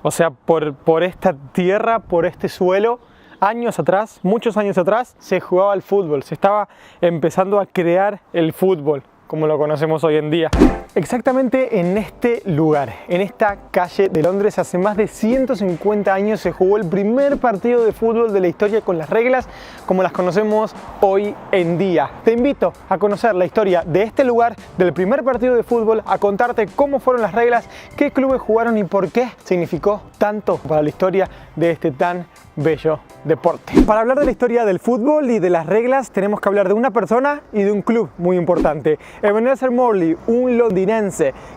O sea, por esta tierra, por este suelo, años atrás, muchos años atrás, se jugaba el fútbol. Se estaba empezando a crear el fútbol, como lo conocemos hoy en día. Exactamente en este lugar, en esta calle de Londres, hace más de 150 años se jugó el primer partido de fútbol de la historia con las reglas como las conocemos hoy en día. Te invito a conocer la historia de este lugar, del primer partido de fútbol, a contarte cómo fueron las reglas, qué clubes jugaron y por qué significó tanto para la historia de este tan bello deporte. Para hablar de la historia del fútbol y de las reglas tenemos que hablar de una persona y de un club muy importante. Ebenezer Morley, un londinense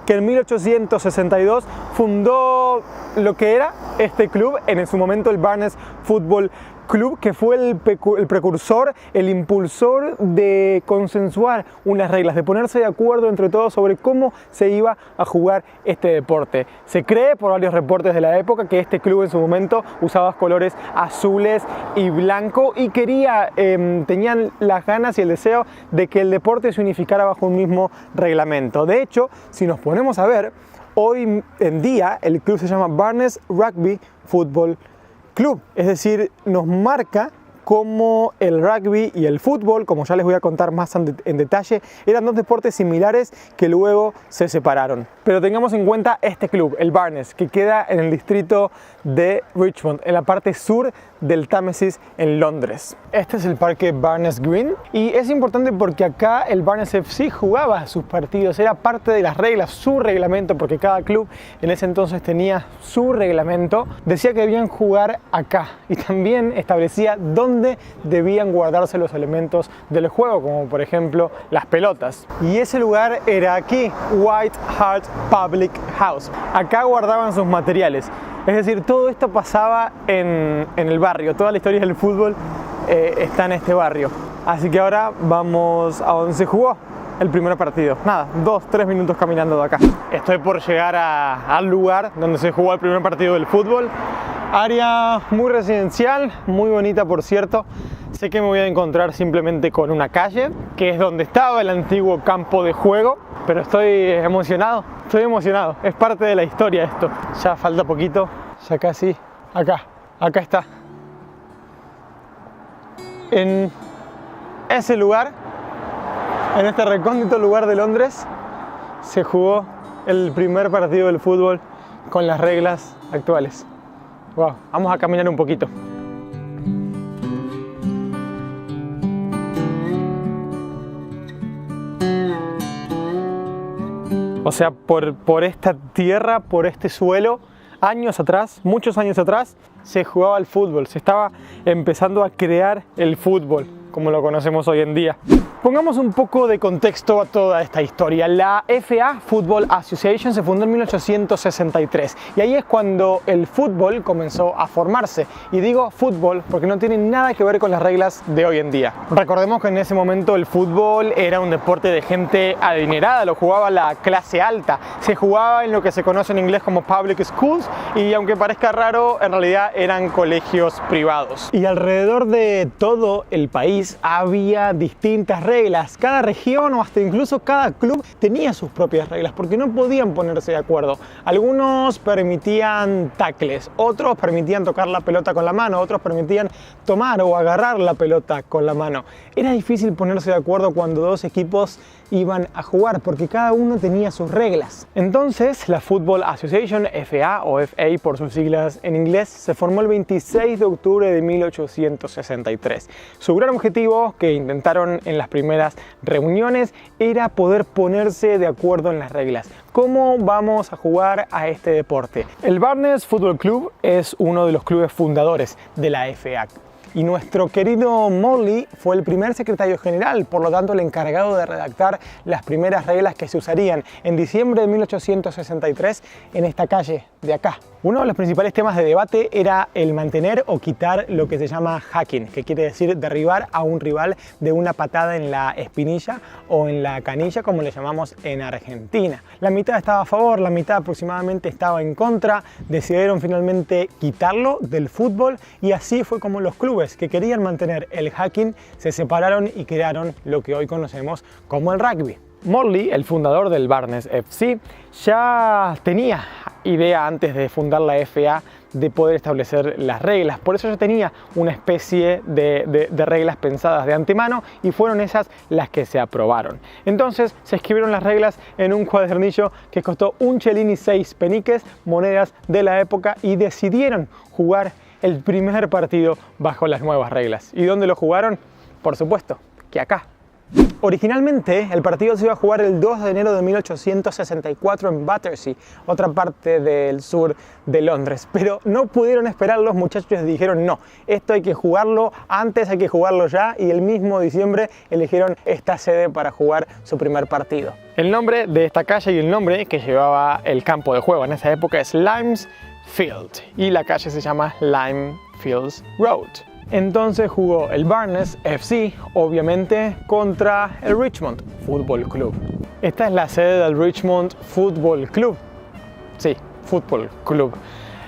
que en 1862 fundó lo que era este club, en su momento el Barnes Football Club, que fue el precursor, el impulsor de consensuar unas reglas, de ponerse de acuerdo entre todos sobre cómo se iba a jugar este deporte. Se cree, por varios reportes de la época, que este club en su momento usaba colores azules y blanco y tenían las ganas y el deseo de que el deporte se unificara bajo un mismo reglamento. De hecho, si nos ponemos a ver, hoy en día el club se llama Barnes Rugby Football Club, es decir, nos marca cómo el rugby y el fútbol, como ya les voy a contar más en detalle, eran dos deportes similares que luego se separaron. Pero tengamos en cuenta este club, el Barnes, que queda en el distrito de Richmond, en la parte sur del Támesis en Londres. Este es el parque Barnes Green y es importante porque acá el Barnes FC jugaba sus partidos, era parte de las reglas, su reglamento, porque cada club en ese entonces tenía su reglamento, decía que debían jugar acá y también establecía dónde debían guardarse los elementos del juego, como por ejemplo las pelotas. Y ese lugar era aquí, White Hart Public House. Acá guardaban sus materiales. Es decir, todo esto pasaba en el barrio, toda la historia del fútbol está en este barrio. Así que ahora vamos a donde se jugó el primer partido. Nada, 2-3 minutos caminando de acá. Estoy por llegar al lugar donde se jugó el primer partido del fútbol. Área muy residencial, muy bonita por cierto. Sé que me voy a encontrar simplemente con una calle, que es donde estaba el antiguo campo de juego, pero estoy emocionado, es parte de la historia esto. Ya falta poquito, ya casi, acá está. En ese lugar, en este recóndito lugar de Londres, se jugó el primer partido del fútbol con las reglas actuales. Wow, vamos a caminar un poquito. O sea, por esta tierra, por este suelo, años atrás, muchos años atrás, se jugaba el fútbol, se estaba empezando a crear el fútbol, como lo conocemos hoy en día. Pongamos un poco de contexto a toda esta historia. La FA Football Association se fundó en 1863 y ahí es cuando el fútbol comenzó a formarse. Y digo fútbol porque no tiene nada que ver con las reglas de hoy en día. Recordemos que en ese momento el fútbol era un deporte de gente adinerada, lo jugaba la clase alta. Se jugaba en lo que se conoce en inglés como public schools y aunque parezca raro, en realidad eran colegios privados. Y alrededor de todo el país había distintas reglas. Cada región o hasta incluso cada club tenía sus propias reglas porque no podían ponerse de acuerdo. Algunos permitían tacles, otros permitían tocar la pelota con la mano, otros permitían tomar o agarrar la pelota con la mano. Era difícil ponerse de acuerdo cuando dos equipos iban a jugar porque cada uno tenía sus reglas. Entonces la Football Association, FA o FA por sus siglas en inglés, se formó el 26 de octubre de 1863. Su gran objetivo, que intentaron en las primeras reuniones, era poder ponerse de acuerdo en las reglas. ¿Cómo vamos a jugar a este deporte? El Barnes Football Club es uno de los clubes fundadores de la FA. Y nuestro querido Morley fue el primer secretario general, por lo tanto el encargado de redactar las primeras reglas que se usarían en diciembre de 1863 en esta calle de acá. Uno de los principales temas de debate era el mantener o quitar lo que se llama hacking, que quiere decir derribar a un rival de una patada en la espinilla o en la canilla, como le llamamos en Argentina. La mitad estaba a favor, la mitad aproximadamente estaba en contra. Decidieron finalmente quitarlo del fútbol y así fue como los clubes que querían mantener el hacking se separaron y crearon lo que hoy conocemos como el rugby. Morley, el fundador del Barnes FC, ya tenía idea antes de fundar la FA de poder establecer las reglas. Por eso yo tenía una especie de reglas pensadas de antemano y fueron esas las que se aprobaron. Entonces se escribieron las reglas en un cuadernillo que costó un chelín y 6 peniques, monedas de la época, y decidieron jugar el primer partido bajo las nuevas reglas. ¿Y dónde lo jugaron? Por supuesto que acá. Originalmente el partido se iba a jugar el 2 de enero de 1864 en Battersea, otra parte del sur de Londres, pero no pudieron esperar los muchachos y dijeron no, esto hay que jugarlo antes, hay que jugarlo ya, y el mismo diciembre eligieron esta sede para jugar su primer partido. El nombre de esta calle y el nombre que llevaba el campo de juego en esa época es Limes Field y la calle se llama Lime Fields Road. Entonces jugó el Barnes FC, obviamente, contra el Richmond Football Club. Esta es la sede del Richmond Football Club. Sí, Football Club.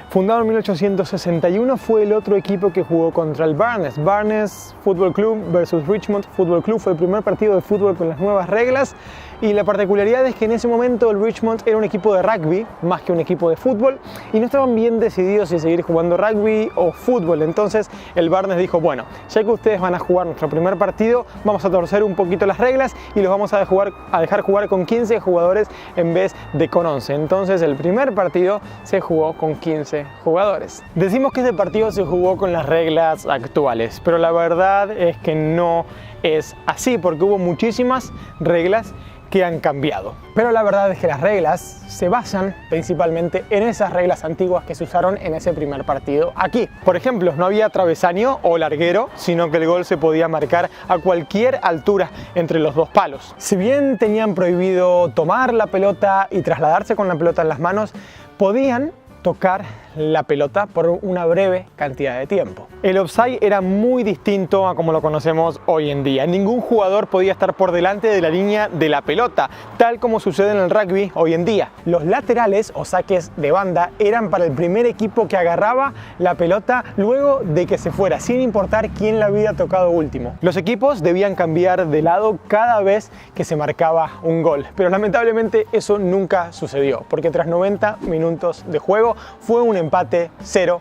Fundado en 1861, fue el otro equipo que jugó contra el Barnes. Barnes Football Club versus Richmond Football Club fue el primer partido de fútbol con las nuevas reglas. Y la particularidad es que en ese momento el Richmond era un equipo de rugby más que un equipo de fútbol y no estaban bien decididos si seguir jugando rugby o fútbol. Entonces el Barnes dijo, bueno, ya que ustedes van a jugar nuestro primer partido, vamos a torcer un poquito las reglas y los vamos a dejar jugar con 15 jugadores en vez de con 11. Entonces el primer partido se jugó con 15 jugadores. Decimos que este partido se jugó con las reglas actuales, pero la verdad es que no es así, porque hubo muchísimas reglas que han cambiado. Pero la verdad es que las reglas se basan principalmente en esas reglas antiguas que se usaron en ese primer partido aquí. Por ejemplo, no había travesaño o larguero, sino que el gol se podía marcar a cualquier altura entre los dos palos. Si bien tenían prohibido tomar la pelota y trasladarse con la pelota en las manos, podían tocar la pelota por una breve cantidad de tiempo. El offside era muy distinto a como lo conocemos hoy en día. Ningún jugador podía estar por delante de la línea de la pelota, tal como sucede en el rugby hoy en día. Los laterales o saques de banda eran para el primer equipo que agarraba la pelota luego de que se fuera, sin importar quién la había tocado último. Los equipos debían cambiar de lado cada vez que se marcaba un gol, pero lamentablemente eso nunca sucedió, porque tras 90 minutos de juego fue un empate 0-0.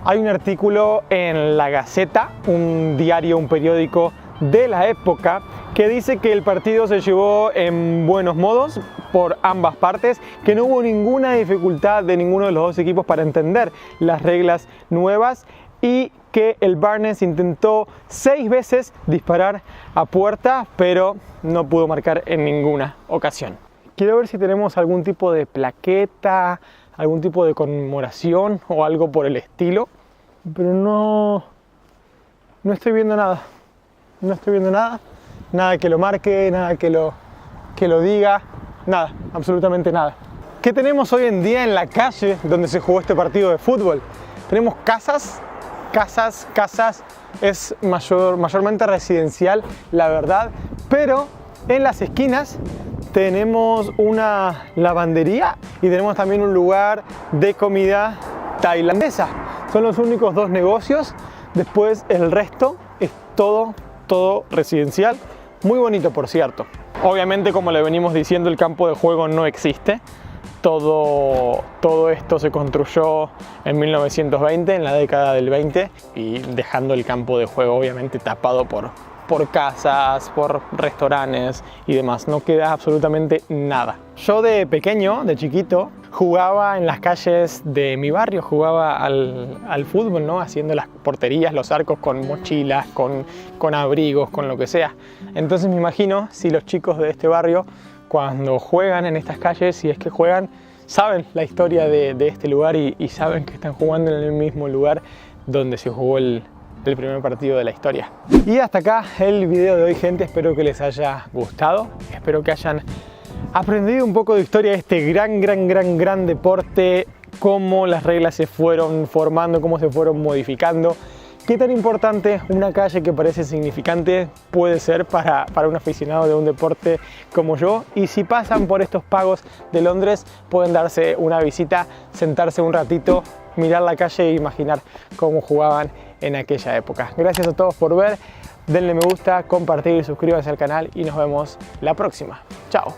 Hay un artículo en La Gaceta, un diario, un periódico de la época, que dice que el partido se llevó en buenos modos por ambas partes, que no hubo ninguna dificultad de ninguno de los dos equipos para entender las reglas nuevas y que el Barnes intentó 6 veces disparar a puerta, pero no pudo marcar en ninguna ocasión. Quiero ver si tenemos algún tipo de plaqueta, algún tipo de conmemoración o algo por el estilo, pero no estoy viendo nada. No estoy viendo nada, nada que lo marque, nada que lo diga, nada, absolutamente nada. ¿Qué tenemos hoy en día en la calle donde se jugó este partido de fútbol? Tenemos casas, es mayormente residencial, la verdad, pero en las esquinas tenemos una lavandería y tenemos también un lugar de comida tailandesa. Son los únicos dos negocios, después el resto es todo residencial, muy bonito por cierto. Obviamente, como le venimos diciendo, el campo de juego no existe. Todo esto se construyó en 1920, en la década del 20, y dejando el campo de juego obviamente tapado por casas, por restaurantes y demás. No queda absolutamente nada. Yo de pequeño, de chiquito, jugaba en las calles de mi barrio, jugaba al fútbol, ¿no? Haciendo las porterías, los arcos con mochilas, con abrigos, con lo que sea. Entonces me imagino si los chicos de este barrio, cuando juegan en estas calles, si es que juegan, saben la historia de este lugar y saben que están jugando en el mismo lugar donde se jugó el primer partido de la historia. Y hasta acá el video de hoy, gente. Espero que les haya gustado, espero que hayan aprendido un poco de historia de este gran deporte, cómo las reglas se fueron formando, cómo se fueron modificando, qué tan importante una calle que parece insignificante puede ser para un aficionado de un deporte como yo. Y si pasan por estos pagos de Londres, pueden darse una visita, sentarse un ratito, mirar la calle e imaginar cómo jugaban en aquella época. Gracias a todos por ver, denle me gusta, compartir, suscríbanse al canal y nos vemos la próxima. Chao.